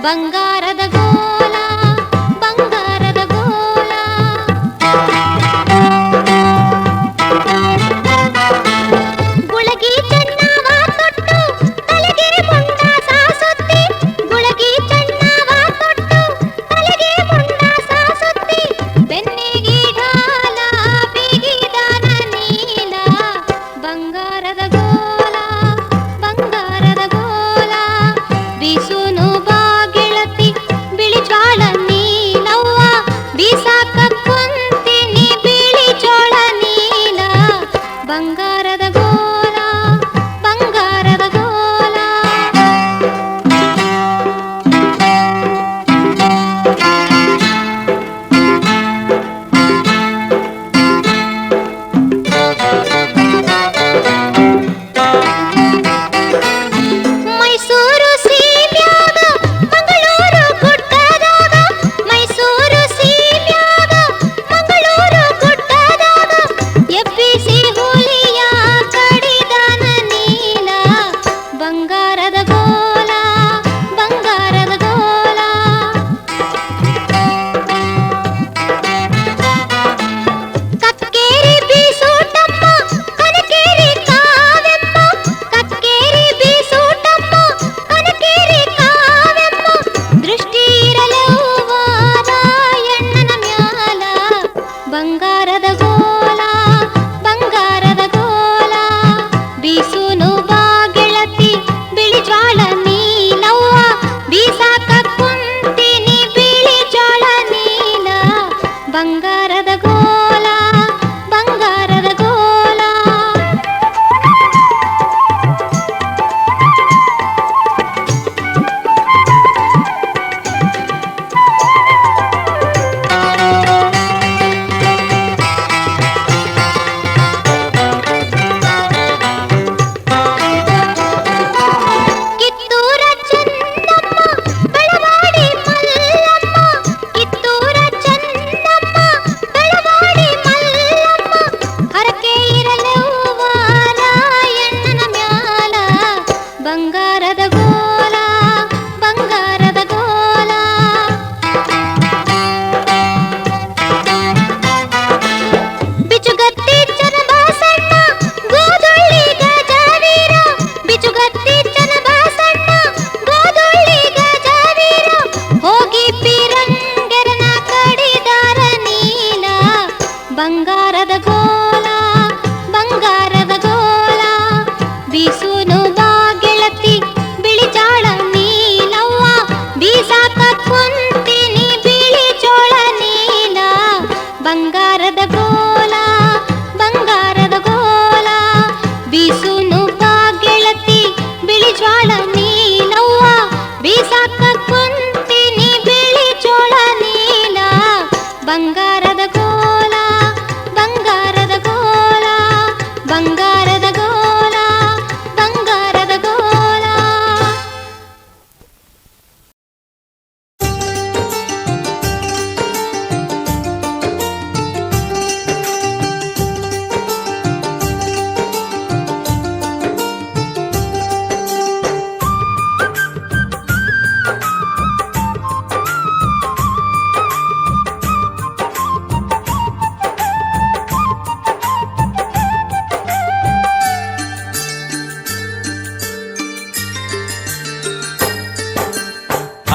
ಬಂಗಾರದ ಗೋಲ ಬಂಗಾರದ ಗೋಲ ಗುಳಗಿ ಚೆನ್ನವ ತೊಟ್ಟು ತಲೆಗೆ ಮುಂಡಾಸ ಸುತ್ತಿ ಗುಳಗಿ ಚೆನ್ನವ ತೊಟ್ಟು ತಲೆಗೆ ಮುಂಡಾಸ ಸುತ್ತಿ ಬೆನ್ನಿಗೆ ಢಾಲ ಬಿಗಿದಾನ ನೀಲ ಬಂಗಾರದ ಗೋಲ ಬಂಗಾರದ ಗೋಲ ಬೀಸುನು ಬಾ ಗೆಳತಿ ಬಿಳಿ ಜ್ವಾಳ ನೀಲವ್ವ ಬೀಸಾಕ ಕುಂತಿನಿ ಬಿಳಿ ಜೋಳ ನೀಲ ಬಂಗಾರದ ಗೋಲ ಬಂಗಾರದ ಗೋಲ ಮೈಸೂರು ಸೀಮ್ಯಾಗ ಮಂಗಳೂರು ಗುಡ್ಡದಾಗ ಮೈಸೂರು ಸೀಮ್ಯಾಗ ಮಂಗಳೂರು ಗುಡ್ಡದಾಗ ಎಬ್ಬಿಸಿ ಹುಲಿಯ ಕಡಿದಾನ ನೀಲ ಬಂಗಾರದ ಗೋಲ ಬಂಗಾರದ ಗೋಲ ಕಕ್ಕೇರಿ ಬೀಸೂಟಮ್ಮ ಕನಕೇರಿ ಕಾವೆಮ್ಮ ಕಕ್ಕೇರಿ ಬೀಸೂಟಮ್ಮ ಕನಕೇರಿ ಕಾವೆಮ್ಮ ದೃಷ್ಟಿ ಇರಲವ್ವ ರಾಯಣ್ಣನ ಮ್ಯಾಲ ಬಂಗಾರದ ಗೋಲ ಬಂಗಾರದ ಗೋಲ ಬೀಸುನು ಬಾ ಗೆಳತಿ ಬಿಳಿ ಜ್ವಾಳ ನೀಲವ್ವ ಬೀಸಾಕ ಕುಂತಿನಿ ಬಿಳಿ ಜೋಳ ನೀಲ ಬಂಗಾರದ ಗೋಲ ಬಂಗಾರದ ಗೋಲ ಕಿತ್ತೂರ ಚೆನ್ನಮ್ಮ ಬೆಳವಾಡಿ ಮಲ್ಲಮ್ಮ ಕಿತ್ತೂರ ಚೆನ್ನಮ್ಮ ಬೆಳವಾಡಿ ಮಲ್ಲಮ್ಮ ಹರಕೆ ಇರಲವ್ವ ರಾಯಣ್ಣನ ಮ್ಯಾಲ ಬಂಗಾರದ ಗೋಲ ಬಂಗಾರದ ಗೋಲ ಬಿಚುಗತ್ತಿ ಚನ್ನಬಸಣ್ಣ ಗೋಧುಳ್ಳಿ ಗಜವೀರ ಬಿಚುಗತ್ತಿ ಚನ್ನಬಸಣ್ಣ ಗೋಧುಳ್ಳಿ ಗಜವೀರ ಹೋಗಿ ಪಿರಂಗರನ ಕಡಿದಾರ ನೀಲ ಬಂಗಾರದ ಗೋಲ ಬಂಗಾರದ ಗೋಲ ಬೀಸುನು ಬಾ ಗೆಳತಿ ಬಿಳಿ ಜಾಳ ನೀಲವ್ವ ಬೀಸಾಕ ಕುಂತಿನಿ ಬಿಳಿ ಜೋಳ ನೀಲ ಬಂಗಾರದ ಗೋಲ ಬಂಗಾರದ ಗೋಲ ಬೀಸುನು ಬಾ ಗೆಳತಿ ಬಿಳಿ ಜ್ವಾಳ ನೀಲವ್ವ ಬೀಸಾಕ ಕುಂತಿನಿ ಬಿಳಿ ಜೋಳ ನೀಲ ಬಂಗಾರದ ಗೋಲ ಬಂಗಾರದ ಗೋಲ ಬಂಗಾರದ ಗೋಲ ಬಂಗಾರದ ಗೋಲ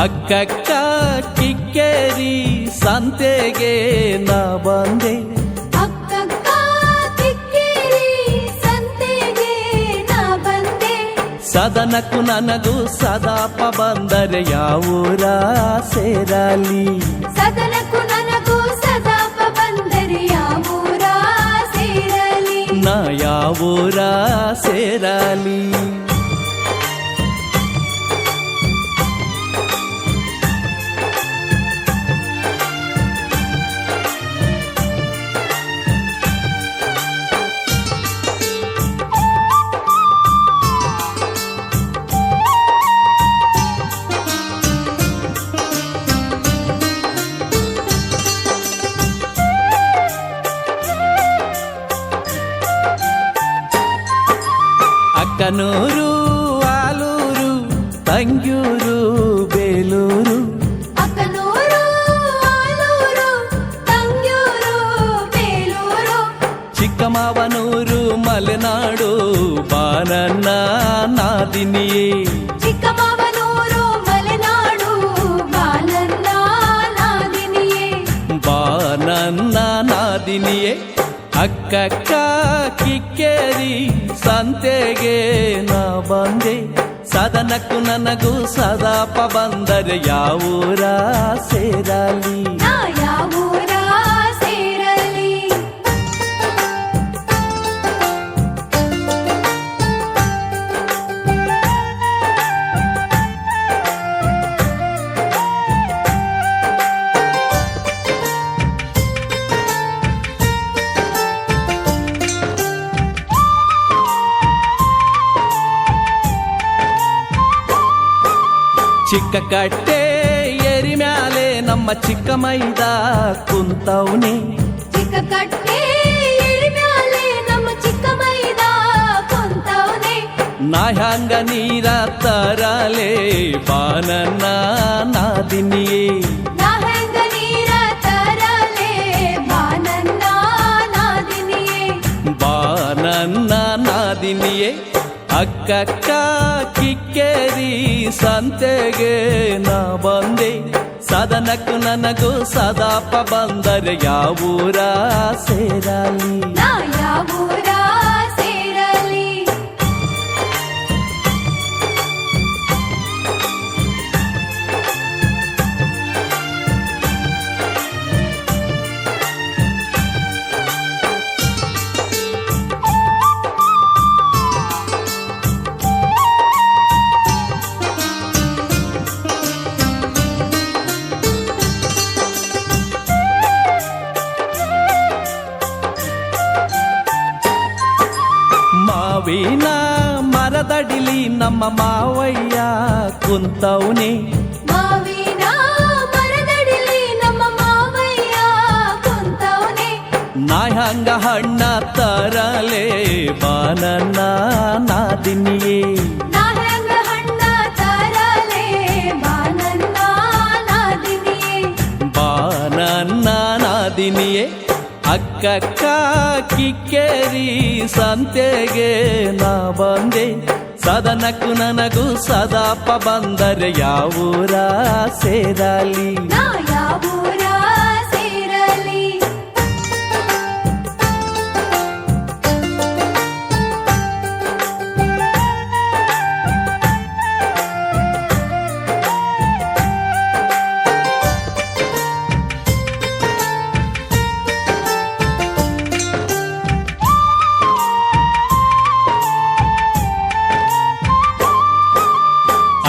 ಅಕ್ಕಕ್ಕ ಕಿಕ್ಕೇರಿ ಸಂತೆಗೆ ನಾ ಬಂದೆ ಅಕ್ಕಕ್ಕ ಕಿಕ್ಕೇರಿ ಸಂತೆಗೆ ನಾ ಬಂದೆ ಸದನಕ್ಕೂ ನನಗೂ ಸದಾಪ ಬಂದರೆ ಯಾವೂರ ಸೇರಲಿ ಸದನಕ್ಕೂ ನನಗೂ ಸದಾಪ ಬಂದರೆ ಯಾವೂರ ಸೇರಲಿ ನಾ ಯಾವೂರ ಸೇರಲಿ ಅಕ್ಕನೂರು ಆಲೂರು ತಂಗ್ಯೂರು ಬೇಲೂರು ಅಕ್ಕನೂರು ಆಲೂರು ತಂಗ್ಯೂರು ಬೇಲೂರು ಚಿಕ್ಕಮಾವನೂರು ಮಲೆನಾಡು ಬಾನನ್ನ ನಾದಿನಿಯೇ ಚಿಕ್ಕಮಾವನೂರು ಮಲೆನಾಡು ಬಾನನ್ನ ನಾದಿನಿಯೇ ಬಾನನ್ನ ನಾದಿನಿಯೇ ಅಕ್ಕಕ್ಕ ಕಿಕ್ಕೇರಿ ಸಂತೆಗೆ ನಾ ಬಂದೆ ಸದನಕ್ಕೂ ನನಗೂ ಸದಾಪ ಬಂದರೆ ಯಾವೂರ ಸೇರಲಿ ನಾ ಯಾವೂರ ಸೇರಲಿ ಚಿಕ್ಕ ಕಟ್ಟೆ ಏರಿ ಮ್ಯಾಲೆ ನಮ್ಮ ಚಿಕ್ಕ ಮೈದ ಕುಂತವ್ನೆ ಚಿಕ್ಕ ಕಟ್ಟೆ ಎಳಿ ಮ್ಯಾಲೆ ನಮ್ಮ ಚಿಕ್ಕ ಮೈದ ಕುಂತವ್ನೆ ನಾ ಹ್ಯಾಂಗ ನೀರ ತರಲೆ ಬಾನನ್ನ ನಾದಿನಿಯೇ ನಾ ಹೆಂಗ ನೀರ ತರಲೆ ಬಾನನ್ನ ನಾದಿನಿಯೇ ಬಾನನ್ನ ನಾದಿನಿಯೇ ಅಕ್ಕಕ್ಕ ಕಿಕ್ಕೇರಿ ಸಂತೆಗೆ ನಾ ಬಂದೆ ಸದನಕ್ಕೂ ನನಗೂ ಸದಾಪ ಬಂದರೆ ಯಾವೂರ ಸೇರಲಿ ನಾ ಯಾವೂರ ಸೇರಲಿ ಮಾವಿನ ಮರದಡಿಲಿ ನಮ್ಮ ಮಾವಯ್ಯ ಕುಂತವ್ನೆ ಮಾವಿನ ಮರದಡಿಲಿ ನಮ್ಮ ಮಾವಯ್ಯ ಕುಂತವ್ನೆ ನಾ ಹಂಗ ಹಣ್ಣ ತರಲೆ ಬಾನನ್ನ ನಾದಿನಿಯೇ ನಾ ಹೆಂಗ ಹಣ್ಣ ತರಲೆ ಬಾನನ್ನ ನಾದಿನಿಯೇ ಬಾನನ್ನ ನಾದಿನಿಯೇ ಅಕ್ಕಕ್ಕ ಕಿಕ್ಕೇರಿ ಸಂತೆಗೆ ನಾ ಬಂದೆ ಸದನಕ್ಕೂ ನನಗೂ ಸದಾಪ ಬಂದರೆ ಯಾವೂರ ಸೇರಲಿ ನಾ ಯಾವೂರ ಸೇರಲಿ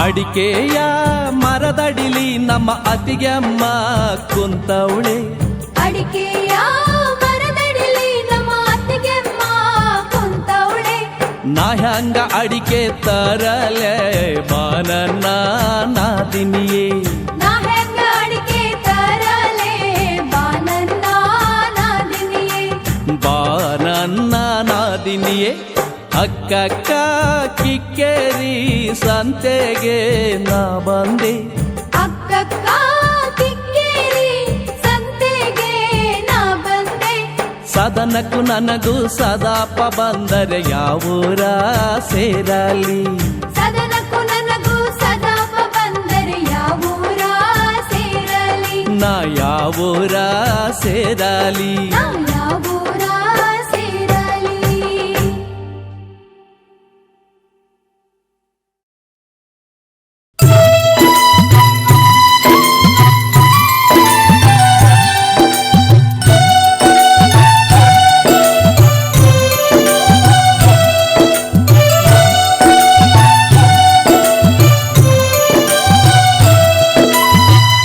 ಅಡಿಕೆಯ ಮರದಡಿಲಿ ನಮ್ಮ ಅತಿಗೆಮ್ಮ ಕುಂತವಳೆ ಅಡಿಕೆಯ ಮರದಡಿಲಿ ನಮ್ಮ ಅತ್ತಿಗೆಮ್ಮ ಕುಂತವಳೆ ನಾ ಹ್ಯಾಂಗ ಅಡಿಕೆ ತರಲೆ ಬಾನನ್ನ ನಾದಿನಿಯೇ ನಾ ಹೆಂಗ ಅಡಿಕೆ ತರಲೆ ಬಾನನ್ನ ನಾದಿನಿಯೇ ಬಾನನ್ನ ನಾದಿನಿಯೇ ಅಕ್ಕಕ್ಕ ಕಿಕ್ಕೇರಿ ಸಂತೆಗೆ ನಾ ಬಂದೆ ಅಕ್ಕಕ್ಕ ಕಿಕ್ಕೇರಿ ಸಂತೆಗೆ ನಾ ಬಂದೆ ಸದನಕ್ಕೂ ನನಗೂ ಸದಾಪ ಬಂದರೆ ಯಾವೂರ ಸೇರಲಿ ಸದನಕ್ಕೂ ನನಗೂ ಸದಾಪ ಬಂದರೆ ಯಾವೂರ ಸೇರಲಿ ನಾ ಯಾವೂರ ಸೇರಲಿ ನಾ ಯಾವೂರ ಸೇರಲಿ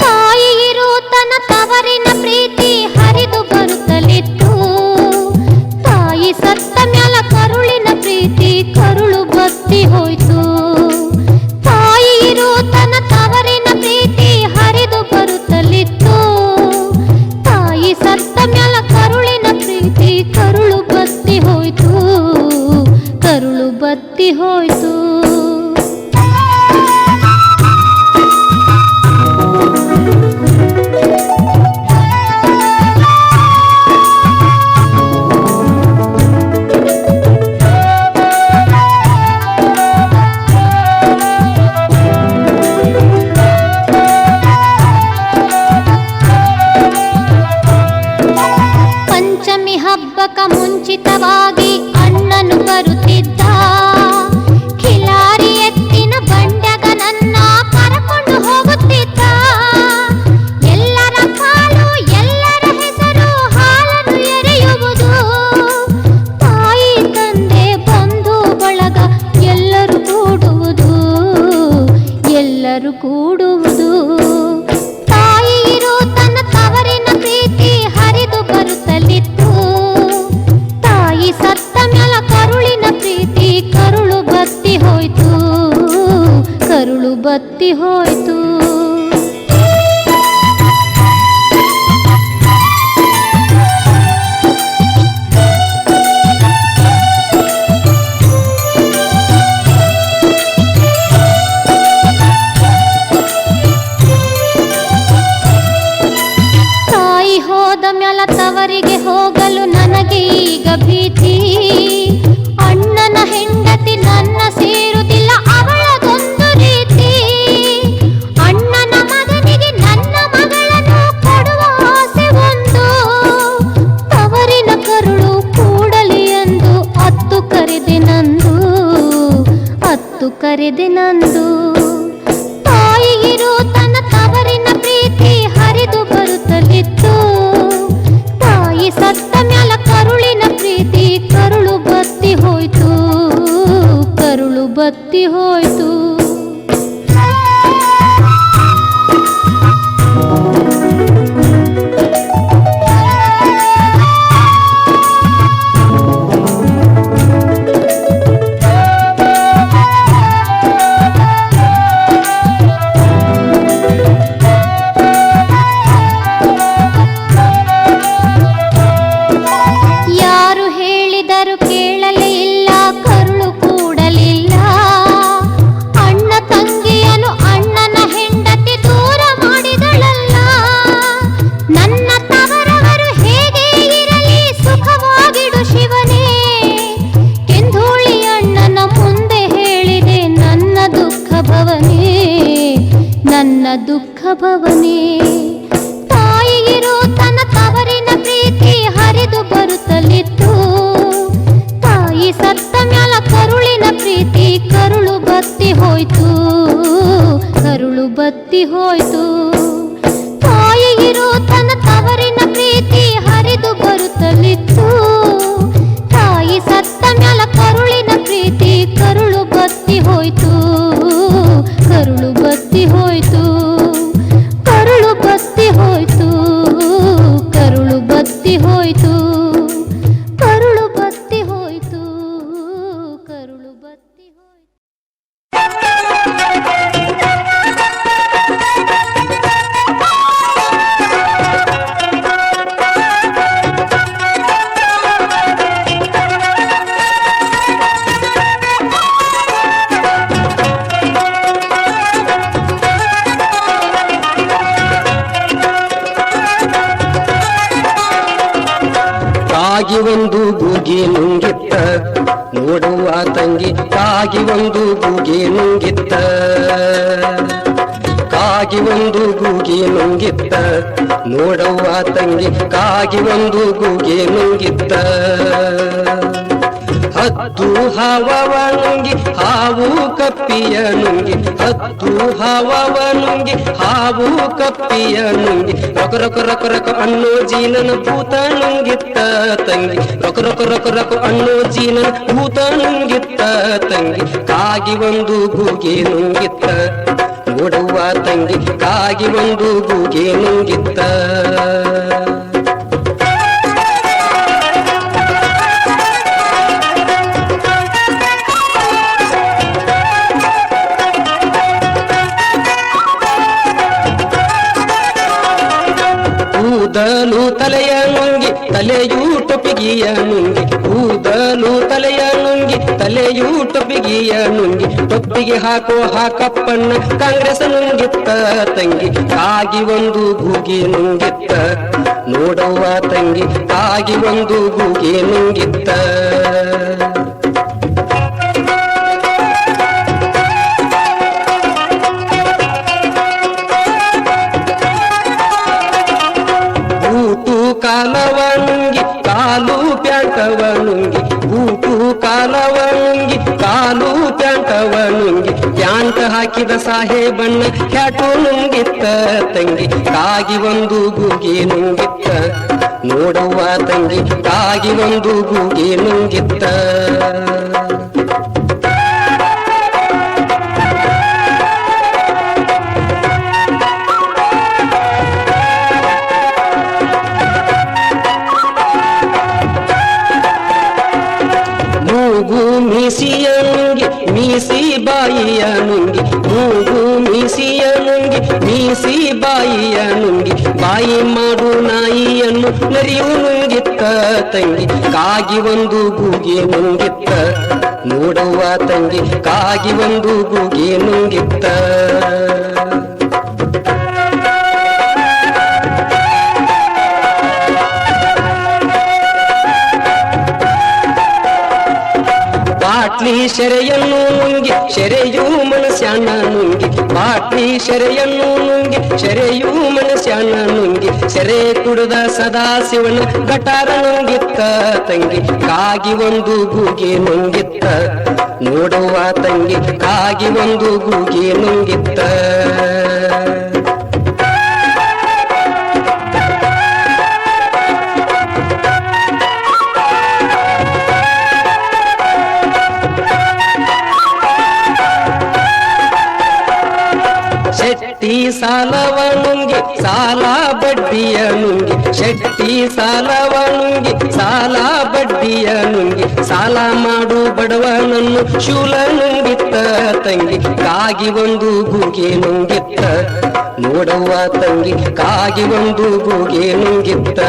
ತಾಯಿಯಿರು ತನ್ನ ತವರಿನ ಪ್ರೀತಿ ಹರಿದು ಬರುತ್ತಲಿತ್ತು ಪಂಚಮಿ ಹಬ್ಬಕ ಮುಂಚಿತವಾಗಿ ಅಣ್ಣನು ಬರುತ್ತಿದ್ದ, ಖಿಲಾರಿ ಎತ್ತಿನ ಬಂಡ್ಯಾಗ ನನ್ನ ಕರಕೊಂಡು ಹೋಗುತ್ತಿದ್ದ. ಎಲ್ಲರ ಕಾಲು ಎಲ್ಲರ ಹೆಸರು ಹಾಲನ್ನು ಎರೆಯುವುದು, ತಾಯಿ ತಂದೆ ಬಂಧು ಬಳಗ ಎಲ್ಲರೂ ಕೂಡುವುದು, ಎಲ್ಲರೂ ಕೂಡುವುದು. ತಾಯಿ ಇರು ತನ್ನ ತವರಿನ ಪ್ರೀತಿ ಹರಿದು ಬರುತ್ತಲಿತ್ತು, ತಾಯಿ ಸತ್ತ ಮ್ಯಾಲ ಕರುಳಿನ ಪ್ರೀತಿ ಕರುಳು ಬತ್ತಿ ಹೋಯ್ತು, ಕರುಳು ಬತ್ತಿ ಹೋಯ್ತು. ತಾಯಿ ಹೋದ ಮ್ಯಾಲ ತವರಿಗೆ ಹೋಗಲು ನನಗೆ ಈಗ ಭೀತಿ, ಅಣ್ಣನ ಹೆಂಡತಿ ನನ್ನ ಸೇರುತ್ತಿಲ್ಲ ಅವಳದೊಂದು ರೀತಿ. ಅಣ್ಣನ ಮಗನಿಗೆ ನನ್ನ ಮಗಳನ್ನು ಕೊಡುವ ಆಸೆ ಒಂದು, ತವರಿನ ಕರುಳು ಕೂಡಲಿ ಎಂದು ಅತ್ತು ಕರೆದೆ ನಂದು, ಅತ್ತು ಕರೆದೆ ನಂದು. ತಾಯಿಗಿರು ತನ್ನ ತವರಿನ ಪ್ರೀತಿ ಹರಿದು ಬರುತ್ತಲಿತ್ತು, ತಾಯಿ ಸತ್ತ ಮ್ಯಾಲ ಕರುಳಿನ ಪ್ರೀತಿ ಕರುಳು ಬತ್ತಿ ಹೋಯ್ತು, ಕರುಳು ಬತ್ತಿ ಹೋಯ್ತು. ಯಾರು ಹೇಳಿದರು ಕೇಳಲೇ ಇಲ್ಲ, ಕರುಳು ಕೂಡಲಿಲ್ಲ. ಅಣ್ಣ ತಂಗಿಯನು ಅಣ್ಣನ ಹೆಂಡತಿ ದೂರ ಮಾಡಿದಳಲ್ಲ. ನನ್ನ ತವರವರು ಹೇಗೆ ಇರಲಿ ಸುಖವಾಗಿಡು ಶಿವನೇ, ಕೆಂಧೂಳಿ ಅಣ್ಣನ ಮುಂದೆ ಹೇಳಿದೆ ನನ್ನ ದುಃಖ ಭವನೇ, ನನ್ನ ದುಃಖ ಭವನೇ. ತಾಯಿಗಿರು ತನ್ನ ತವರಿನ ಪ್ರೀತಿ ಹರಿದು ಬರುತ್ತಲಿತ್ತು, ತಾಯಿ ಸತ್ತ ಮ್ಯಾಲ ಕರುಳಿನ ಪ್ರೀತಿ ಕರುಳು ಬತ್ತಿ ಹೋಯ್ತು, ಕರುಳು ಬತ್ತಿ ಹೋಯ್ತು. ತಾಯಿಗಿರು ತನ್ನ ತವರಿನ ಪ್ರೀತಿ ಹರಿದು ಬರುತ್ತಲಿತ್ತು, ತಾಯಿ ಸತ್ತ ಮ್ಯಾಲ ಕರುಳಿನ ಪ್ರೀತಿ ಕರುಳು ಬತ್ತಿ ಹೋಯ್ತು, ಕರುಳು ಬತ್ತಿ ಹೋಯ್ತು, ಕರುಳು ಬತ್ತಿ ಹೋಯ್ತು, ಕರುಳು ಬತ್ತಿ ಹೋಯ್ತು, ಕರುಳು ಬತ್ತಿ ಹೋಯ್ತು, ಕರುಳು ಬತ್ತಿ ಹೋಯ್ತು. ಕಾಗಿ ಒಂದು ಗೂಗಿ ನುಂಗಿತ್ತ, ನೋಡುವ ತಂಗಿ ಕಾಗಿ ಒಂದು ಗೂಗಿ ನುಂಗಿತ್ತ, ಕಾಗಿ ಒಂದು ಗೂಗಿ ನುಂಗಿತ್ತ, ನೋಡುವ ತಂಗಿ ಕಾಗಿ ಒಂದು ಗೂಗಿ ನುಂಗಿತ್ತ. ಹತ್ತು ಹಾವವ ನುಂಗಿ ಹಾವು ಕಪ್ಪಿಯ ನುಂಗಿ, ಹತ್ತು ಹಾವವ ನುಂಗಿ ಹಾವು ಕಪ್ಪಿಯ ನುಂಗಿ, ರೊಕ ರೊಕ ರೊಕ ರೊಕ ಅನ್ನೋ ಜೀನನ ಭೂತ ನುಂಗಿತ್ತ ತಂಗಿ, ರೊಕ ರೊಕ ರೊಕ ರೊಕ ಅನ್ನೋ ಜೀನನ ಭೂತ ನುಂಗಿತ್ತ ತಂಗಿ. ಕಾಗಿ ಒಂದು ಗೂಗಿ ನುಂಗಿತ್ತ, ನೋಡುವ ತಂಗಿ ಕಾಗಿ ಒಂದು ಗೂಗಿ ನುಂಗಿತ್ತ. ಕೂದಲು ತಲೆಯ ನುಂಗಿ ತಲೆಯೂ ಟೊಪಿಗೆಯ ನುಂಗಿ, ಕೂದಲು ಕೂದಲು ತಲೆಯ ನುಂಗಿ ತಲೆಯೂ ಟೊಪ್ಪಿಗೆಯ ನುಂಗಿ ಟೊಪ್ಪಿಗೆ ಹಾಕಪ್ಪಣ್ಣ ಕಾಂಗ್ರೆಸ್ ನುಂಗಿತ್ತ ತಂಗಿ ಕಾಗಿ ಒಂದು ಗೂಗಿ ನುಂಗಿತ್ತ ನೋಡವ್ವ ತಂಗಿ ಕಾಗಿ ಒಂದು ಗೂಗಿ ನುಂಗಿತ್ತ ಬೂಟು ಕಾಲವ ನುಂಗಿ ಕಾಲು ಪ್ಯಾಂಟವ ನುಂಗಿ ಬೂಟು ಕಾಲವ ನುಂಗಿ ಕಾಲು ಪ್ಯಾಂಟವ ನುಂಗಿ ಪ್ಯಾಂಟ್ ಹಾಕಿದ ಸಾಹೇಬಣ್ಣ ಹ್ಯಾಟು ನುಂಗಿತ್ತ ತಂಗಿ ಕಾಗಿ ಒಂದು ಗೂಗಿ ನುಂಗಿತ್ತ ನೋಡವ್ವ ತಂಗಿ ಕಾಗಿ ಒಂದು ಗೂಗಿ ನುಂಗಿತ್ತ ಮೂಗು ಮೀಸಿಯ ನುಂಗಿ ಮೀಸಿ ಬಾಯಿಯ ನುಂಗಿ ಮೂಗು ಮೀಸಿಯ ನುಂಗಿ ಮೀಸಿ ಬಾಯಿಯ ನುಂಗಿ ಬಾಯಿ ಮಾಡು ನಾಯಿಯನ್ನು ನರಿಯು ನುಂಗಿತ್ತ ತಂಗಿ ಕಾಗಿ ಒಂದು ಗೂಗಿ ನುಂಗಿತ್ತ ನೋಡವ್ವ ತಂಗಿ ಕಾಗಿ ಒಂದು ಗೂಗಿ ನುಂಗಿತ್ತ ಬಾಟ್ಲಿ ಶೆರೆಯನ್ನು ನುಂಗಿ ಶೆರೆಯೂ ಮನಸ್ಯಾಣ ನುಂಗಿ ಬಾಟ್ಲಿ ಶೆರೆಯನ್ನು ನುಂಗಿ ಶೆರೆಯೂ ಮನಸ್ಯಾಣ ನುಂಗಿ ಶೆರೆ ಕುಡಿದ ಸದಾಶಿವನ ಗಟಾರ ನುಂಗಿತ್ತ ತಂಗಿ ಕಾಗಿ ಒಂದು ಗೂಗಿ ನುಂಗಿತ್ತ ನೋಡುವ ತಂಗಿ ಕಾಗಿ ಒಂದು ಗೂಗಿ ನುಂಗಿತ್ತ ಶೆಟ್ಟಿ ಸಾಲವ ನುಂಗಿ ಸಾಲ ಬಡ್ಡಿಯ ನುಂಗಿ ಶೆಟ್ಟಿ ಸಾಲವ ನುಂಗಿ ಸಾಲ ಬಡ್ಡಿಯ ನುಂಗಿ ಸಾಲ ಮಾಡು ಬಡವನನ್ನು ಶೂಲ ನುಂಗಿತ್ತ ತಂಗಿ ಕಾಗಿ ಒಂದು ಗೂಗಿ ನುಂಗಿತ್ತ ನೋಡವ್ವ ತಂಗಿ ಕಾಗಿ ಒಂದು ಗೂಗಿ ನುಂಗಿತ್ತ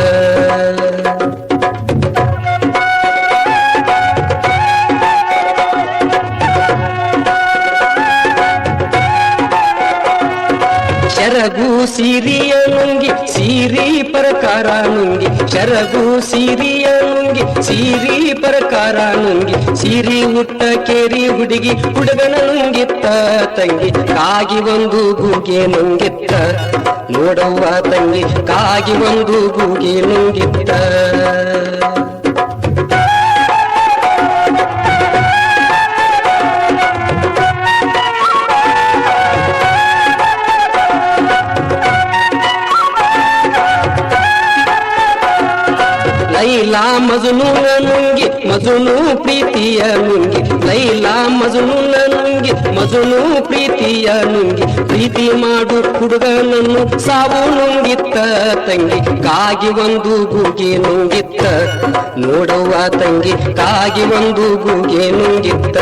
ಶರಗು ಸೀರಿಯ ನುಂಗಿ ಸೀರಿ ಪ್ರಕಾರ ನುಂಗಿ ಶರಗು ಸೀರಿಯ ನುಂಗಿ ಸೀರಿ ಪ್ರಕಾರ ನುಂಗಿ ಸೀರಿ ಹುಟ್ಟ ಕೇರಿ ಹುಡುಗಿ ಹುಡುಗನ ನುಂಗಿತ್ತ ತಂಗಿ ಕಾಗಿ ಒಂದು ಗೂಗಿ ನುಂಗಿತ್ತ ನೋಡವ್ವ ತಂಗಿ ಕಾಗಿ ಒಂದು ಗೂಗಿ ನುಂಗಿತ್ತ ಲೈಲಾ ಮಜನೂನ ನುಂಗಿ ಮಜನು ಪ್ರೀತಿಯ ನುಂಗಿ ಲೈಲಾ ಮಜನೂನ ನುಂಗಿ ಮಜನು ಪ್ರೀತಿಯ ನುಂಗಿ ಪ್ರೀತಿ ಮಾಡು ಹುಡುಗನನ್ನು ಸಾವು ನುಂಗಿತ್ತ ತಂಗಿ ಕಾಗಿ ಒಂದು ಗೂಗಿ ನುಂಗಿತ್ತ ನೋಡವ್ವ ತಂಗಿ ಕಾಗಿ ಒಂದು ಗೂಗಿ ನುಂಗಿತ್ತ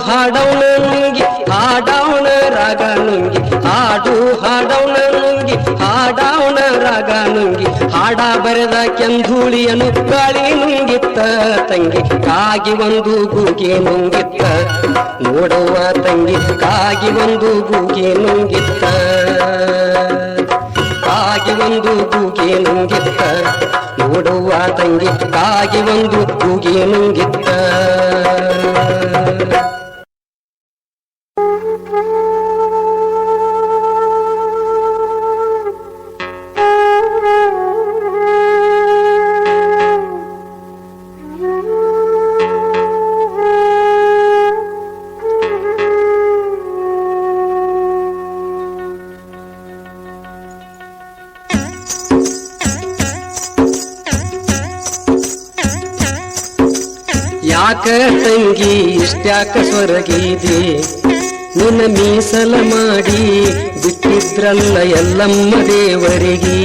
ಹಾಡವನ ನುಂಗಿ ಹಾಡವನ ರಾಗ ನುಂಗಿ ಹಾಡು ಹಾಡವನ ನುಂಗಿ ಹಾಡವನ ರಾಗ ನುಂಗಿ ಹಾಡ ಬರೆದ ಕೆಂಧೂಳಿಯನ್ನು ಗಾಳಿ ನುಂಗಿತ್ತ ತಂಗಿ ಕಾಗಿ ಒಂದು ಗೂಗಿ ನುಂಗಿತ್ತ ನೋಡುವ ತಂಗಿ ಕಾಗಿ ಒಂದು ಗೂಗಿ ನುಂಗಿತ್ತ ಕಾಗಿ ಒಂದು ಗೂಗಿ ನುಂಗಿತ್ತ ನೋಡುವ ತಂಗಿ ಕಾಗಿ ಒಂದು ಗೂಗಿ ನುಂಗಿತ್ತ ಯಾಕ ತಂಗಿ ಇಷ್ಟ್ಯಾಕ ಸ್ವರಗೀದೆ ನಿನ್ನ ಮೀಸಲ ಮಾಡಿ ಬಿಟ್ಟಿದ್ರಲ್ಲ ಎಲ್ಲಮ್ಮ ದೇವರಿಗೆ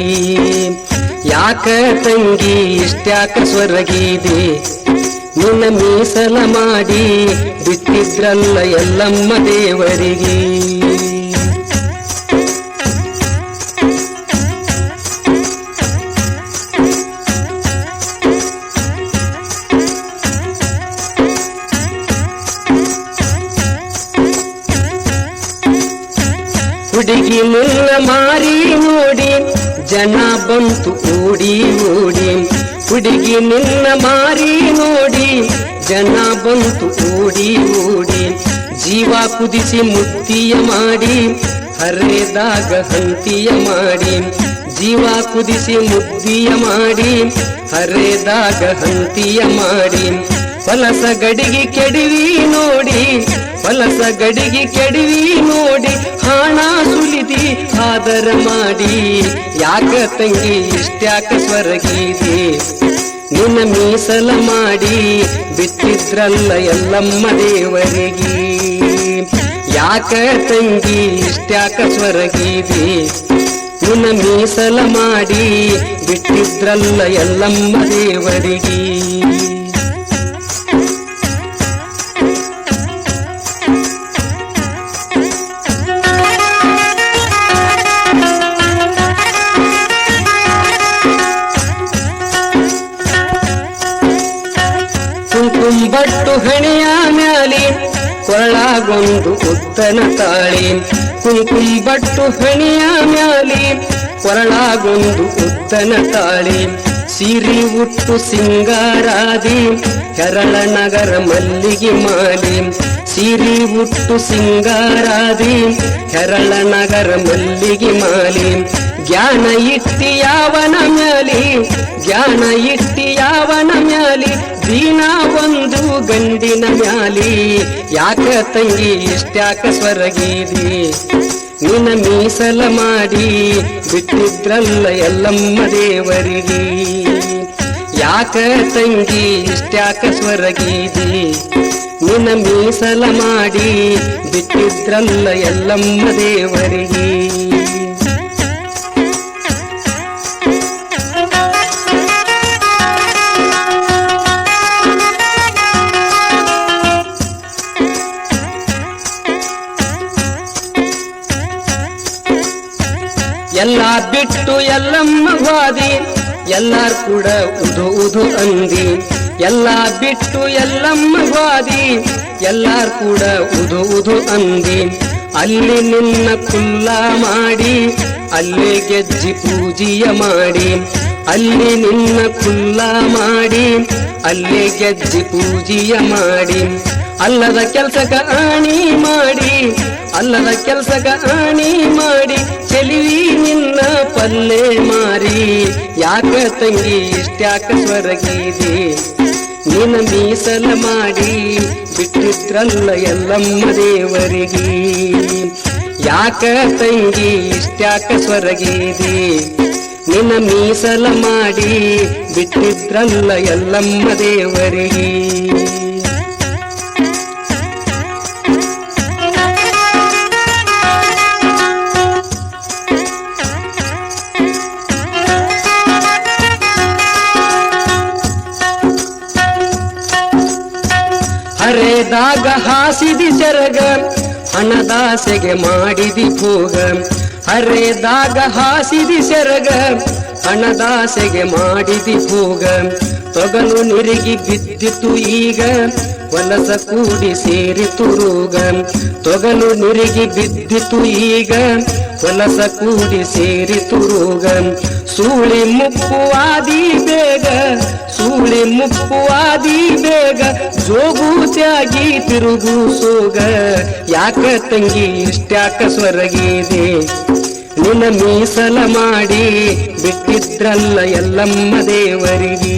ಯಾಕ ತಂಗಿ ಇಷ್ಟ್ಯಾಕ ಸ್ವರಗೀದೆ ನಿನ್ನ ಮೀಸಲ ಮಾಡಿ ಬಿಟ್ಟಿದ್ರಲ್ಲ ಎಲ್ಲಮ್ಮ ದೇವರಿಗೆ. ಹುಡುಗಿ ನಿನ್ನ ಮಾರಿ ನೋಡಿ ಜನ ಬಂತು ಓಡಿ ಓಡಿ. ಹುಡುಗಿ ನಿನ್ನ ಮಾರಿ ನೋಡಿ ಜನ ಬಂತು ಓಡಿ ಓಡಿ. ಜೀವ ಕುದಿಸಿ ಮುತ್ತಿಯ ಮಾಡಿ ಹರಿದಾಗ ಹಂತಿಯ ಮಾಡಿ. ಜೀವ ಕುದಿಸಿ ಮುದ್ದಿಯ ಮಾಡಿ ಹರಿದಾಗ ಹಂತಿಯ ಮಾಡಿ. ಫಲಸ ಗಡಿಗೆ ಕೆಡವಿ ನೋಡಿ ಫಲಸ ಗಡಿಗೆ ಕೆಡವಿ ನೋಡಿ. ಹಣ ಸುಲಿದಿ ಆದರ ಮಾಡಿ ಯಾಕ ತಂಗಿ ಇಷ್ಟ್ಯಾಕ ಸ್ವರ್ಗೀದೆ. ನಿನ್ನ ಮೀಸಲ ಮಾಡಿ ಬಿಟ್ಟಿದ್ರಲ್ಲ ಎಲ್ಲಮ್ಮ ದೇವರಿಗೆ. ಯಾಕ ತಂಗಿ ಇಷ್ಟ್ಯಾಕ ಸ್ವರ್ಗೀದೆ. ನಿನ್ನ ಮೀಸಲ ಮಾಡಿ ಬಿಟ್ಟಿದ್ರಲ್ಲ ಎಲ್ಲಮ್ಮ ದೇವರಿಗೆ. ಕುಂಕುಂಬಟ್ಟು ಹಣೆಯ ಮ್ಯಾಲಿ ಕೊರಳಾಗೊಂದು ಉದ್ದನ ತಾಳಿ. ಕುಂಕುಂಬಟ್ಟು ಹಣೆಯ ಮ್ಯಾಲಿ ಕೊರಳಾಗೊಂದು ಉದ್ದನ ತಾಳಿ. ಸಿರಿ ಉಟ್ಟು ಸಿಂಗಾರಾದಿ ಹೆರಳ ನಗರ ಮಲ್ಲಿಗೆ ಮಾಲಿ. ಸಿರಿ ಉಟ್ಟು ಸಿಂಗಾರಾದಿ ಹೆರಳ ನಗರ ಮಲ್ಲಿಗೆ ಮಾಲಿ. ಜ್ಞಾನ ಇಟ್ಟಿ ಯಾವನ ಮ್ಯಾಲಿ ಜ್ಞಾನ ಇಟ್ಟಿ ಯಾವನ ಮ್ಯಾಲಿ. ದೀನ ಒಂದು ಗಂಡಿನ ಮ್ಯಾಲಿ ಯಾಕ ತಂಗಿ ಇಷ್ಟ್ಯಾಕ ಸ್ವರ್ಗೀದೆ. ನಿನ್ನ ಮೀಸಲ ಮಾಡಿ ಬಿಟ್ಟಿದ್ರಲ್ಲ ಎಲ್ಲಮ್ಮ ದೇವರಿಗೆ. ಯಾಕ ತಂಗಿ ಇಷ್ಟ್ಯಾಕ ಸ್ವರ್ಗೀದೆ. ನಿನ್ನ ಮೀಸಲ ಮಾಡಿ ಬಿಟ್ಟಿದ್ರಲ್ಲ ಎಲ್ಲಮ್ಮ ದೇವರಿಗೆ. ಎಲ್ಲ ಬಿಟ್ಟು ಎಲ್ಲಮ್ಮ ವಾದಿ ಎಲ್ಲಾರ್ ಕೂಡ ಉದು ಉದು ಅಂದಿ. ಎಲ್ಲ ಬಿಟ್ಟು ಎಲ್ಲಮ್ಮ ವಾದಿ ಎಲ್ಲಾರ್ ಕೂಡ ಉದು ಉದು ಅಂದಿ. ಅಲ್ಲಿ ನಿನ್ನ ಕುಲ್ಲ ಮಾಡಿ ಅಲ್ಲಿ ಗೆಜ್ಜಿ ಪೂಜಿಯ ಮಾಡಿ. ಅಲ್ಲಿ ನಿನ್ನ ಕುಲ್ಲ ಮಾಡಿ ಅಲ್ಲಿ ಗೆಜ್ಜಿ ಪೂಜಿಯ ಮಾಡಿ. ಅಲ್ಲದ ಕೆಲ್ಸಕ ಆಣಿ ಮಾಡಿ ಅಲ್ಲದ ಕೆಲ್ಸಕ ಆಣಿ ಮಾಡಿ. ಚೆಲಿವಿ ನಿನ್ನ ಪಲ್ಲೆ ಮಾರಿ ಯಾಕ ತಂಗಿ ಇಷ್ಟ್ಯಾಕ ಸ್ವರ್ಗೀದೆ. ನಿನ್ನ ಮೀಸಲ ಮಾಡಿ ಬಿಟ್ಟಿದ್ರಲ್ಲ ಎಲ್ಲಮ್ಮ ದೇವರಿಗೆ. ಯಾಕ ತಂಗಿ ಇಷ್ಟ್ಯಾಕ ಸ್ವರ್ಗೀದೆ. ನಿನ್ನ ಮೀಸಲ ಮಾಡಿ ಬಿಟ್ಟಿದ್ರಲ್ಲ ಎಲ್ಲಮ್ಮ ದೇವರಿಗೆ. ಹರೆದಾಗ ಹಾಸಿದಿ ಸೆರಗ ಹಣದಾಸೆಗೆ ಮಾಡಿದಿ ಭೋಗ. ಹರೆದಾಗ ಹಾಸಿದಿ ಸೆರಗ ಹಣದಾಸೆಗೆ ಮಾಡಿದಿ ಭೋಗ. ತೊಗಲು ನಿರುಗಿ ಬಿದ್ದಿತು ಈಗ ಹೊಲಸ ಕೂಡಿ ಸೇರಿತು ರೋಗ. ತೊಗಲು ನಿರುಗಿ ಬಿದ್ದಿತು ಈಗ ಹೊಲಸ ಕೂಡಿ ಸೇರಿತು ರೋಗ. ಸೂಳಿ ಮುಪ್ಪುವಾದಿ ಬೇಗ ಸೂಳಿ ಮುಪ್ಪುವಾದಿ ಬೇಗ. ಜೋಗು ತ್ಯಾಗಿ ತಿರುಗು ಸೋಗ ಯಾಕ ತಂಗಿ ಇಷ್ಟ್ಯಾಕ ಸ್ವರ್ಗೀದೆ. ನಿನ್ನ ಮೀಸಲ ಮಾಡಿ ಬಿಟ್ಟಿದ್ರಲ್ಲ ಎಲ್ಲಮ್ಮ ದೇವರಿಗೆ.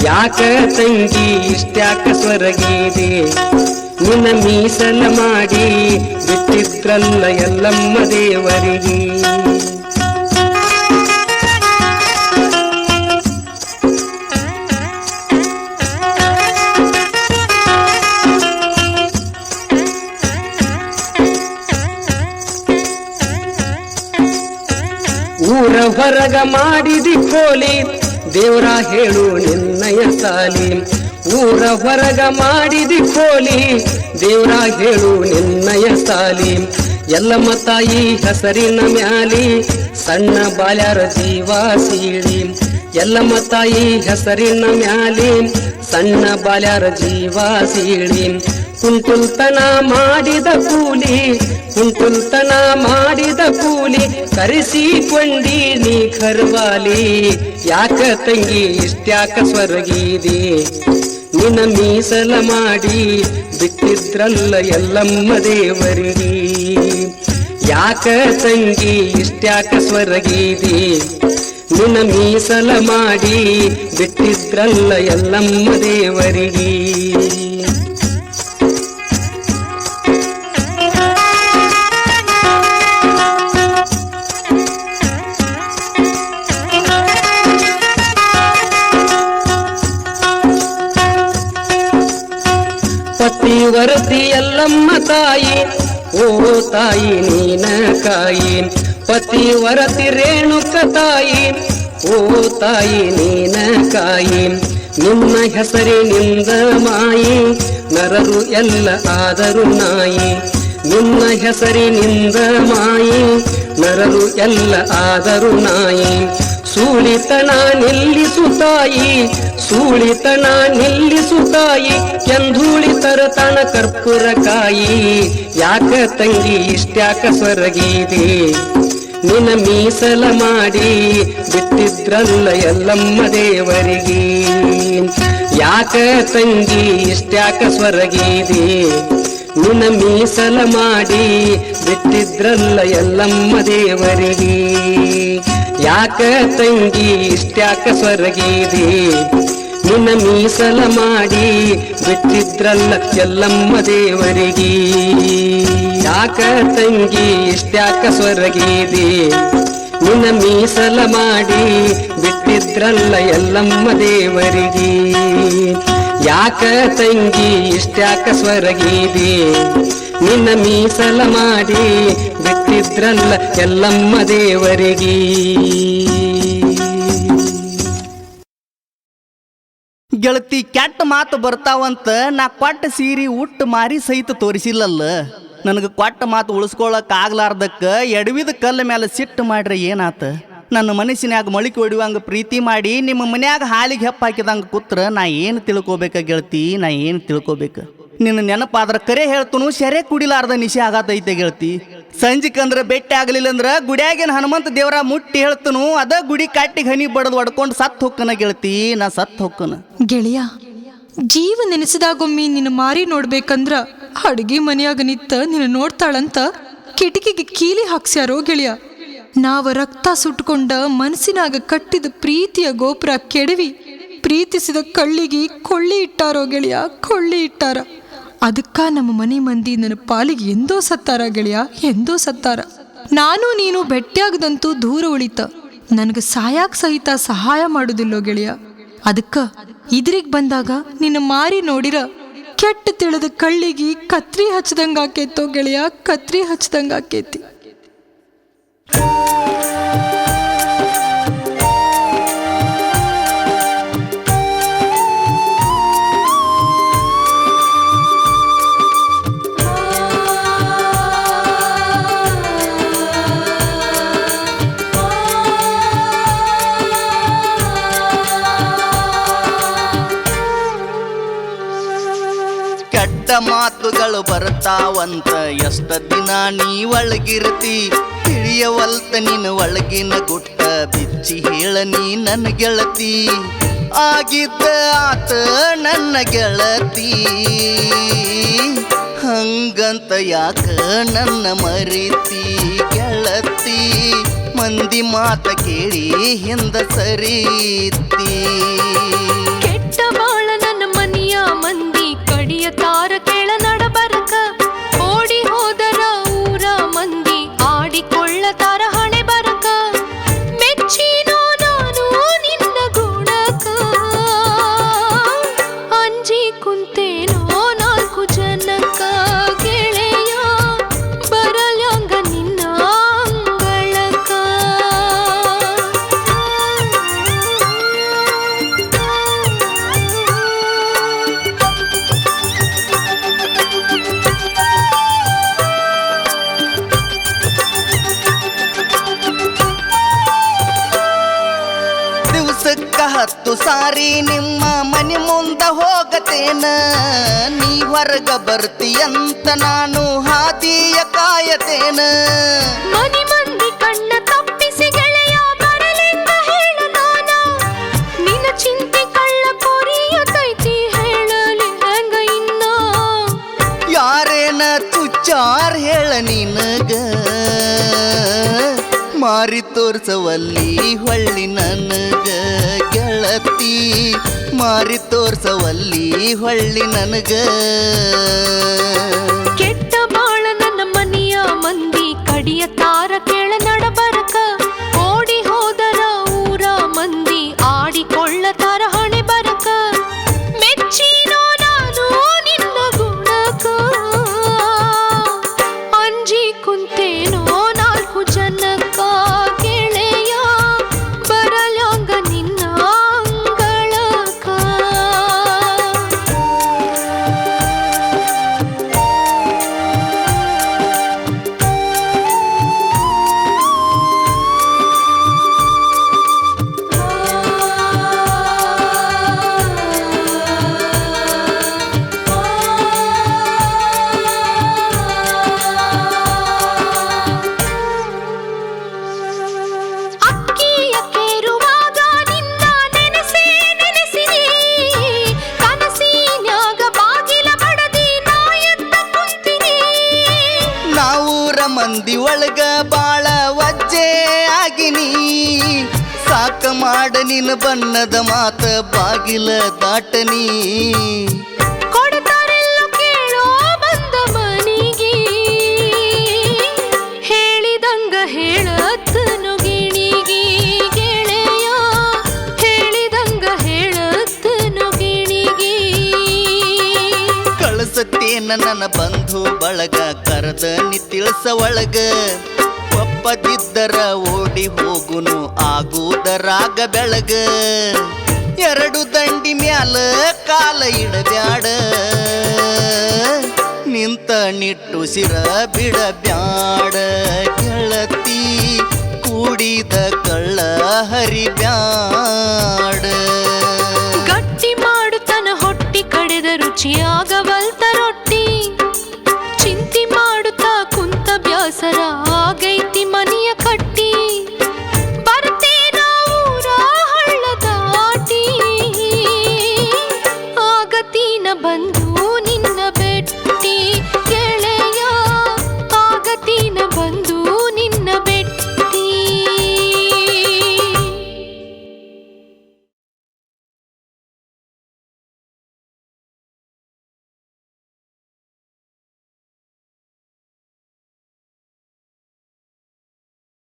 ಯಾಕ ತಂಗಿ ಇಷ್ಟ್ಯಾಕ ಸ್ವರ್ಗೀದೆ. ನಿನ್ನ ಮೀಸಲ ಮಾಡಿ ಬಿಟ್ಟಿದ್ರಲ್ಲ ಎಲ್ಲಮ್ಮ ದೇವರಿಗೆ. ಊರ ಹೊರಗ ಮಾಡಿದಿ ಕೋಲಿ ದೇವರ ಹೇಳು ನಿನ್ನಯ ಸಾಲಿ. ಊರ ಹೊರಗ ಮಾಡಿದಿ ಕೋಲಿ ದೇವ್ರ ಹೇಳು ನಿನ್ನಯ ಸಾಲಿ ಎಲ್ಲಮ್ಮ ತಾಯಿ ಹೆಸರಿನ ಮ್ಯಾಲಿ ಸಣ್ಣ ಬಾಳ್ಯಾರ ಜೀವ ಸೀಳಿ ಎಲ್ಲಮ್ಮ ತಾಯಿ ಹೆಸರಿನ ಮ್ಯಾಲಿ ಸಣ್ಣ ಬಾಳ್ಯಾರ ಜೀವ ಸೀಳಿ ಕುಂಟುಲ್ತನ ಮಾಡಿದ ಕೂಲಿ ಕುಂಟುಲ್ತನ ಮಾಡಿದ ಕೂಲಿ ಕರೆಸಿಕೊಂಡಿ ನೀ ಖರ್ವಾಲಿ ಯಾಕ ತಂಗಿ ಇಷ್ಟ್ಯಾಕ ಸ್ವರ್ಗೀದಿ ನಿನ್ನ ಮೀಸಲ ಮಾಡಿ ಬಿಟ್ಟಿದ್ರಲ್ಲ ಎಲ್ಲಮ್ಮ ದೇವರಿಗೆ ಯಾಕ ತಂಗಿ ಇಷ್ಟ್ಯಾಕ ಸ್ವರ್ಗೀದಿ ನಿನ್ನ ಮೀಸಲ ಮಾಡಿ ಬಿಟ್ಟಿದ್ರಲ್ಲ ಎಲ್ಲಮ್ಮ ದೇವರಿಗೆ ಪತಿವರತಿ ಎಲ್ಲಮ್ಮ ತಾಯಿ ಓ ತಾಯಿ ನೀನ ಕಾಯಿ ಪತಿವರತಿ ರೇಣುಕ ತಾಯಿ ಓ ತಾಯಿ ನೀನ ಕಾಯಿ ನಿನ್ನ ಹೆಸರಿನಿಂದ ಮಾಯಿ ನರರು ಎಲ್ಲ ಆದರು ನಾಯಿ ನಿನ್ನ ಹೆಸರಿನಿಂದ ಮಾಯಿ ನರರು ಎಲ್ಲ ಆದರು ನಾಯಿ ಸೂಳಿತನ ನಿಲ್ಲಿಸು ತಾಯಿ ಸೂಳಿತನ ನಿಲ್ಲಿಸು ತಾಯಿ ಕೆಂಧೂಳಿ ತರತನ ಕರ್ಪೂರ ಕಾಯಿ ಯಾಕ ತಂಗಿ ಇಷ್ಟ್ಯಾಕ ಸ್ವರ್ಗೀದಿ ನಿನ್ನ ಮೀಸಲ ಮಾಡಿ ಬಿಟ್ಟಿದ್ರಲ್ಲ ಎಲ್ಲಮ್ಮ ದೇವರಿಗೆ ಯಾಕ ತಂಗಿ ಇಷ್ಟ್ಯಾಕ ಸ್ವರ್ಗೀದಿ ನಿನ್ನ ಮೀಸಲ ಮಾಡಿ ಬಿಟ್ಟಿದ್ರಲ್ಲ ಎಲ್ಲಮ್ಮ ದೇವರಿಗೆ ಯಾಕ ತಂಗಿ ಇಷ್ಟ್ಯಾಕ ಸ್ವರ್ಗೀದಿ ನಿನ್ನ ಮೀಸಲ ಮಾಡಿ ಬಿಟ್ಟಿದ್ರಲ್ಲ ಎಲ್ಲಮ್ಮ ದೇವರಿಗೆ ಯಾಕ ತಂಗಿ ಇಷ್ಟ್ಯಾಕ ಸ್ವರ್ಗೀದಿ ನಿನ್ನ ಮೀಸಲ ಮಾಡಿ ಬಿಟ್ಟಿದ್ರಲ್ಲ ಎಲ್ಲಮ್ಮ ದೇವರಿಗೆ ಯಾಕ ತಂಗಿ ಇಷ್ಟ್ಯಾಕ ಸ್ವರ್ಗೀದಿ ನಿನ್ನ ಮೀಸಲ ಮಾಡಿ ಬಿಟ್ಟಿದ್ರಲ್ಲ ಎಲ್ಲಮ್ಮ ದೇವರಿಗೆ ಗೆಳತಿ ಕೆಟ್ಟ ಮಾತು ಬರ್ತಾವಂತ ನಾ ಕೊಟ್ಟ ಸೀರಿ ಉಟ್ಟು ಮಾರಿ ಸಹಿತ ತೋರಿಸಿಲ್ಲಲ್ಲ ನನಗೆ ಕೊಟ್ಟ ಮಾತು ಉಳಿಸ್ಕೊಳಕ್ ಆಗ್ಲಾರ್ದಕ್ಕ ಎಡವಿದ ಕಲ್ಲ ಮೇಲೆ ಸಿಟ್ಟು ಮಾಡ್ರೆ ಏನಾತ ನನ್ನ ಮನಸ್ಸಿನ್ಯಾಗ ಮೊಳಿಕೆ ಹೊಡಿವಂಗ ಪ್ರೀತಿ ಮಾಡಿ ನಿಮ್ಮ ಮನ್ಯಾಗ ಹಾಲಿಗೆ ಹೆಪ್ಪ ಹಾಕಿದಂಗ ಕೂತ್ರ ನಾ ಏನು ತಿಳ್ಕೊಬೇಕ ಗೆಳತಿ ನಾ ಏನು ತಿಳ್ಕೊಬೇಕ ನಿನ್ನ ನೆನಪಾದ್ರ ಕರೆ ಹೇಳ್ತನು ಸೆರೆ ಕುಡಿಲಾರ್ದ ನಿಶೆ ಆಗತೈತೆ ಗೆಳತಿ ಸಂಜಿಕಂದ್ರ ಬೆಟ್ಟ ಆಗಲಿಲ್ಲ ಅಂದ್ರ ಗುಡಿಯಾಗಿನ ಹನುಮಂತ ದೇವರ ಮುಟ್ಟಿ ಹೇಳ್ತನು ಅದ ಗುಡಿ ಕಟ್ಟಿಗೆ ಹನಿ ಬಡದು ಹೊಡ್ಕೊಂಡು ಸತ್ ಹೊಕ್ಕನ ಗೆಳತಿ ನಾ ಸತ್ ಹೊಕ್ಕನ ಗೆಳೆಯ ಜೀವ ನೆನೆಸಿದಾಗೊಮ್ಮೆ ನಿನ್ನ ಮಾರಿ ನೋಡ್ಬೇಕಂದ್ರ ಅಡುಗೆ ಮನೆಯಾಗ ನಿತ್ತ ನಿನ್ನ ನೋಡ್ತಾಳಂತ ಕಿಟಕಿಗೆ ಕೀಲಿ ಹಾಕ್ಸ್ಯಾರೋ ಗೆಳೆಯ ನಾವ ರಕ್ತ ಸುಟ್ಕೊಂಡ ಮನಸ್ಸಿನಾಗ ಕಟ್ಟಿದ ಪ್ರೀತಿಯ ಗೋಪುರ ಕೆಡವಿ ಪ್ರೀತಿಸಿದ ಕಳ್ಳಿಗೆ ಕೊಳ್ಳಿ ಇಟ್ಟಾರೋ ಗೆಳೆಯ ಕೊಳ್ಳಿ ಇಟ್ಟಾರ ಅದಕ್ಕ ನಮ್ಮ ಮನೆ ಮಂದಿ ನನ್ನ ಪಾಲಿಗೆ ಎಂದೋ ಸತ್ತಾರ ಗೆಳೆಯ ಎಂದೋ ಸತ್ತಾರ ನಾನು ನೀನು ಭೆಟ್ಟಿಯಾಗದಂತೂ ದೂರ ಉಳಿತ ನನಗೆ ಸಾಯಾಕ್ ಸಹಿತ ಸಹಾಯ ಮಾಡುದಿಲ್ಲೋ ಗೆಳೆಯ ಅದಕ್ಕ ಇದ್ರಿಗೆ ಬಂದಾಗ ನಿನ್ನ ಮಾರಿ ನೋಡಿರ ಕೆಟ್ಟ ತಿಳಿದ ಕಳ್ಳಿಗೆ ಕತ್ರಿ ಹಚ್ಚದಂಗ ಆಕೇತೋ ಗೆಳೆಯ ಕತ್ರಿ ಹಚ್ಚದಂಗ ಆಕೇತಿ ಕೆಟ್ಟ ಮಾತುಗಳು ಬರ್ತಾವಂತ ಎಷ್ಟ ದಿನ ನೀ ಒಳಗಿರ್ತಿ ತಿಳಿಯವಲ್ತ ನಿನ್ನ ಒಳಗಿನ ಗುಟ್ಟ ಬಿಚ್ಚಿ ಹೇಳ ನೀ ನನ್ನ ಗೆಳತಿ ಆಗಿದ್ದ ಆತ ನನ್ನ ಗೆಳತಿ ಹಂಗಂತ ಯಾಕ ನನ್ನ ಮರಿತಿ ಗೆಳತಿ ಮಂದಿ ಮಾತ ಕೇಳಿ ಹಿಂದ ಸರೀತಿ ಕೆಟ್ಟ ಬಾಳ ನನ್ನ ಮನಿಯ ಮಂದಿ ಕಡಿಯ ತಾರ ಕೆಳ ನಡಬರಕ ಓಡಿ ಹೋದರ ಊರ ಮಂದಿ ಆಡಿಕೊಳ್ಳತಾರ ಹಣೆ ಬರಕ ಮೆಚ್ಚಿನೋ ನಾನು ನಿನ್ನ ಗುಣಕ ಅಂಜಿ ಕುಂತೇನೋ ನಾಲ್ಕು ಜನಕ ಗೆಳೆಯ ಬರಲ್ಯಾಂಗ ನಿನ್ನ ಅಂಗಳಕ 10 ಸಾರಿ ನಿಮ್ಮ ಮನೆ ಮುಂದ ಹೋಗತೇನ, ನೀ ಹೊರಗ ಬರ್ತೀಯಂತ ನಾನು ಹಾದಿಯ ಕಾಯತೇನ. ಮನಿ ಮಂದಿ ಕಣ್ಣ ತಪ್ಪಿಸಿ ಗೆಳೆಯ ಬರಲೆಂದ ಹೇಳ ನಾನ, ನಿನ್ನ ಚಿಂತೆ ಕಳ್ಳ ಕೊರಿಯತೈತಿ ಹೇಳಲಿ ಹೆಂಗ ಇನ್ನ. ಯಾರೇನ ತುಚ್ಚಾರ್ ಹೇಳ ನಿನಗ, ಮಾರಿ ತೋರ್ಸವಲ್ಲಿ ಹೊಳ್ಳಿ ನನಗ ಗೆಳತಿ, ಮಾರಿ ತೋರ್ಸವಲ್ಲಿ ಹೊಳ್ಳಿ ನನಗ. ಕೆಟ್ಟ ಬಾಳ ನನ್ನ ಮನೆಯ ಮಂದಿ ಕಡಿಯ ತಾರ ಕೇಳ ನಡಬರಕ, ಓಡಿ ಹೋದರ ಊರ ಮಂದಿ ಆಡಿಕೊಳ್ಳತಾರ ಹಣೆ ಬರಕ. ಮೆಚ್ಚಿನೋ ನಾನು ನಿನ್ನ ಗುಣಕ, ಅಂಜಿ ಕುಂತೇನೋ 4 ಜನಕ್ಕ ಗೆಳೆಯ ಬರಲ್ಯಾಂಗ ನಿನ್ನ ಅಂಗಳಕ. ಅಕ್ಕಿಯ ಕೇರುವಾಗ ನಿನ್ನ ನೆನೆಸಿ ನೆನೆಸಿರಿ, ಕನಸಿನ್ಯಾಗ ಬಾಗಿಲ ಬಡದಿ ನಾ ಎದ್ದ ಕುಂತಿನಿ. ನಾವೂರ ಮಂದಿ ಒಳಗ ಬಾಳ ವಜ್ಜೆ ಆಗಿನಿ, ಸಾಕ ಮಾಡ ನಿನ್ನ ಬಣ್ಣದ ಮಾತ ಬಾಗಿಲ ದಾಟನಿ. ಕೊಡ್ತಾರೆಲ್ಲೋ ಕೇಳೋ ಬಂದ ಮನಿಗೆ, ಹೇಳಿದಂಗ ಹೇಳತ್ತನು ಗಿಣಿಗಿ ಗೆಳೆಯ, ಹೇಳಿದಂಗ ಹೇಳತ್ತನು ಗಿಣಿಗಿ. ಕಳಸತ್ತೇನ ನನ್ನ ಬಂಧು ಬಳಗ ಕರೆದ ನಿ ತಿಳಿಸ ಒಳಗ, ಒಪ್ಪದಿದ್ದರ ಓಡಿ ಹೋಗುನು ಆಗುವುದರಾಗ ಬೆಳಗ. 2 ದಂಡಿ ಮ್ಯಾಲ ಕಾಲ ಇಡಬ್ಯಾಡ, ನಿಂತ ನಿಟ್ಟುಸಿರ ಬಿಡಬ್ಯಾಡ ಗೆಳತಿ, ಕೂಡಿದ ಕಳ್ಳ ಹರಿಬ್ಯಾಡ. ಗಟ್ಟಿ ಮಾಡುತ್ತನ ಹೊಟ್ಟಿ ಕಡೆದ ರುಚಿಯಾಗವಲ್ತ ರೊಟ್ಟಿ, ಚಿಂತಿ ಮಾಡುತ್ತಾ ಕುಂತ ಬ್ಯಾಸರ ಆಗೈತಿ